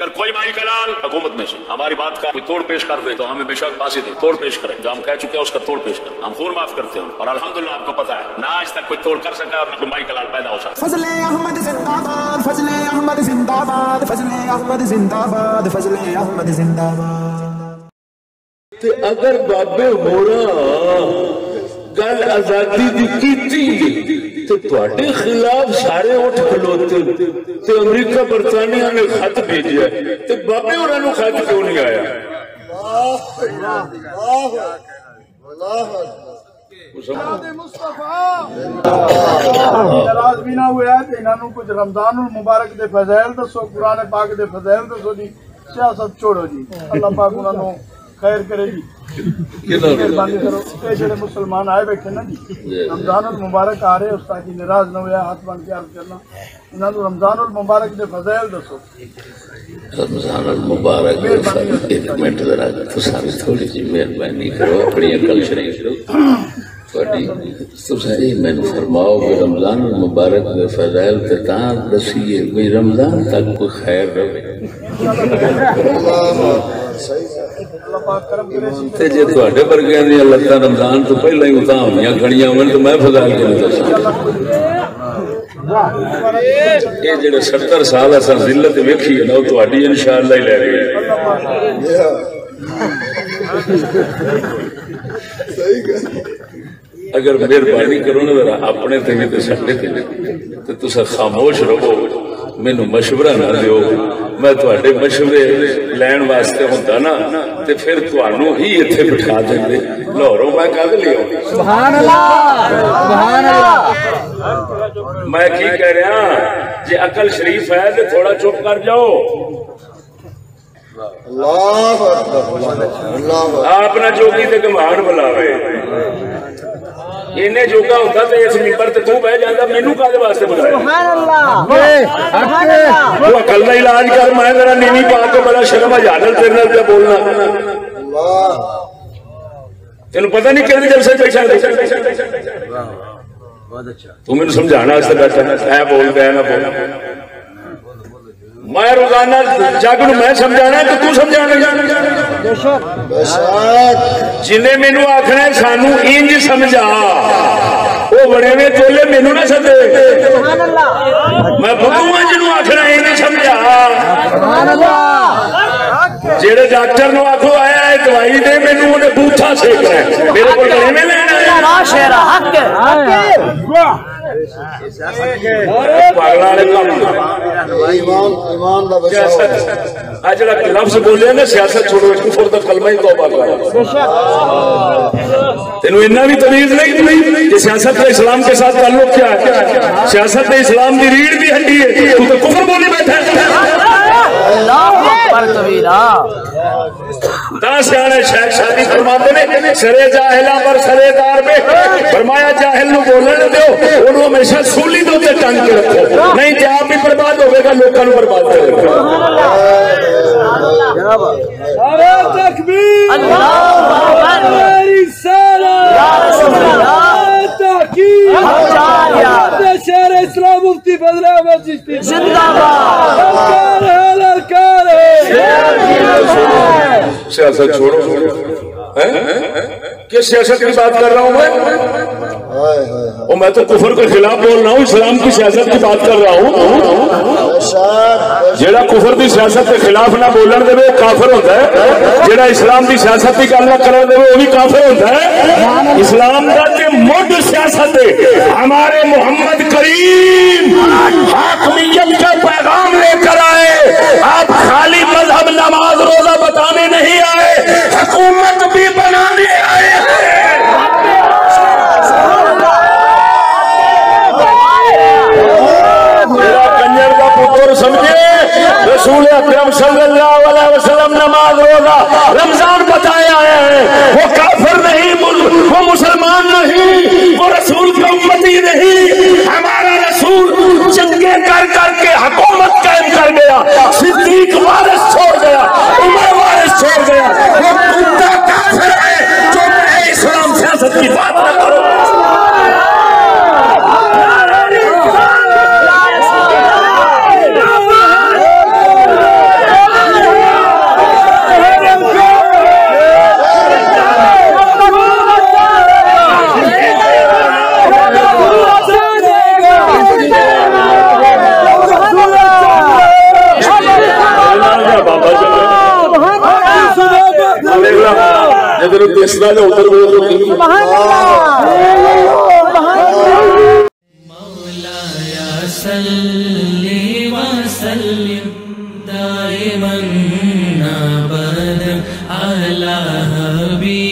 اگر کوئی مائی کلال حکومت میں سے ہماری بات کا کوئی توڑ پیش کر دے تو ہمیں بے شک پاسی دے توڑ پیش کریں، جو ہم کہہ چکے ہیں اس کا توڑ پیش کریں، ہم خون معاف کرتے ہیں اور الحمدللہ آپ کو پتا ہے نہ آج تک کوئی توڑ کر سکا اور نہ کوئی مائی کلال پیدا ہو سکا۔ فضل احمد زندہ باد، فضل احمد زندہ باد، فضل احمد زندہ باد، فضل احمد زندہ باد۔ اگر بابے ہونا گل آزادی دی کیتی تو تواڈے خلاف سارے اٹھ کھلوتے تے امریکہ برطانیہ نے خط بھیجیا تے بابے ہونا نو خط کیوں نہیں آیا؟ ناراض بھی نہ ہوئے کہ انہوں نے کچھ رمضان المبارک دے فضائل دسو، قرآن پاک دے فضائل دسو جی، سیاست چھوڑو جی، اللہ پاک انہوں نے خیر کرے جی، مہربانی کرو۔ یہ جڑے مسلمان آئے بیٹھے نا جی، رمضان المبارک آ رہے اس تاکہ ناراض نہ ہوا، ہاتھ بن کے عرض کرنا انہوں نے رمضان المبارک دے فضائل دسو۔ رمضان المبارک ایک منٹ ذرا تھوڑی جی مہربانی کرو، اپنی عقل شریف تھی میں فرماؤ کہ رمضان المبارک میں فضائل دسیے بھی رمضان تک کوئی خیر رہے جی تھوڑے ورگیاں دیا لتاں رمضان تو پہلے ہی اتاں ہوئی کھڑیاں ہوئے تو میں فضائل کے نہیں دسا۔ یہ جڑے 70 سال اصا ذلت ویکھی ہے نا وہ تہاڈی انشاءاللہ ہی لے رہی ہے۔ اگر مہربانی کرو نا ذرا اپنے تے بھی تے ساڈے تے تے تساں خاموش رہو، مینوں مشورہ نہ دیو، میں تہاڈے مشورے لین واسطے ہوندا نا تے پھر تانوں ہی ایتھے بٹھا دیندے، لاہوروں میں کد لیاؤ۔ سبحان اللہ سبحان اللہ۔ میں کی کہہ رہا جی عقل شریف ہے تو تھوڑا چپ کر جاؤ۔ آپ نہ جوگی تے گمان بلاوے، انہیں جوگا ہوتا تو اس ممبر تے تو بہ جاندا، مینوں کدے واسطے بلایا؟ سبحان اللہ۔ تو عقل دا علاج کر، میں ذرا نیوی پا کے بڑا شرم اجازت تیرے نال پہ بولنا۔ تینوں پتہ نہیں کہڑے جلسے بیٹھا تو مینوں سمجھانا واسطے بیٹھا ہے، بول دے نہ بول۔ میں روزانہ جگ نو میں سمجھانا کہ تو سمجھانا؟ جنہیں مینو آخنا سانو انج سمجھا وہ بڑے میں تولے مینو نہ سدے، میں بدھو جنوں آخنا انج سمجھا۔ جہے ڈاکٹر نو آخو آیا ہے دوائی دے، مینو انہیں بوٹھا سیکنا ہے، میرے کو گلے میں لینا ہے۔ لفظ بولے نا سیاست چھوڑو، کفر دا کلمہ ہی توبہ کرو۔ تینوں اتنا بھی تمیز نہیں کہ سیاست کا اسلام کے ساتھ تعلق کیا ہے؟ سیاست میں اسلام کی ریڑھ بھی ہڈی ہے، تو کفر بولے بیٹھا ہے۔ سیانے شیخ شادی فرماتے نے سرے جاہلا پر سرے دار میں فرمایا جاہل نو بولن دیو، انہوں ہمیشہ سولی دو تے ٹنگ کے رکھو، نہیں تے آپ بھی برباد ہوئے گا، لوگوں کو برباد کرے گا۔ تکبیر اللہ اکبر شہر اسلام مفتی فضل احمد چشتی زندہ باد۔ سیاست چھوڑو، کس سیاست کی بات کر رہا ہوں میں تو کفر کے خلاف بول رہا ہوں، اسلام کی سیاست کی بات کر رہا ہوں۔ جیڑا کفر کی سیاست کے خلاف نہ بولن دے وہ کافر ہوتا ہے، جیڑا اسلام کی سیاست کی گل نہ کرن دے وہ بھی کافر ہوتا ہے۔ اسلام کا تے مڈ سیاست ہے، ہمارے محمد کریم حاکمیت کا پیغام لے کر آئے، آپ خالی مذہب نماز روزہ بتانے نہیں آئے، حکومت بھی بنانے آئے ہیں۔ سمجھے رسول اکرم صلی اللہ علیہ وسلم نماز روزہ رمضان بتائے آئے ہیں، وہ کافر نہیں، وہ مسلمان نہیں، وہ رسول کی امتی نہیں۔ ہمارا رسول جنگیں کر کر کے حکومت قائم کر گیا، صدیق وارث چھوڑ گیا، عمر وارث چھوڑ گیا، وہ کتا کافر ہے جو میں اسلام سیاست کی بات نہ کرو۔ دسنا جو ادھر وہ مولایا صلی وسلم دائما ابدا علی حبیبک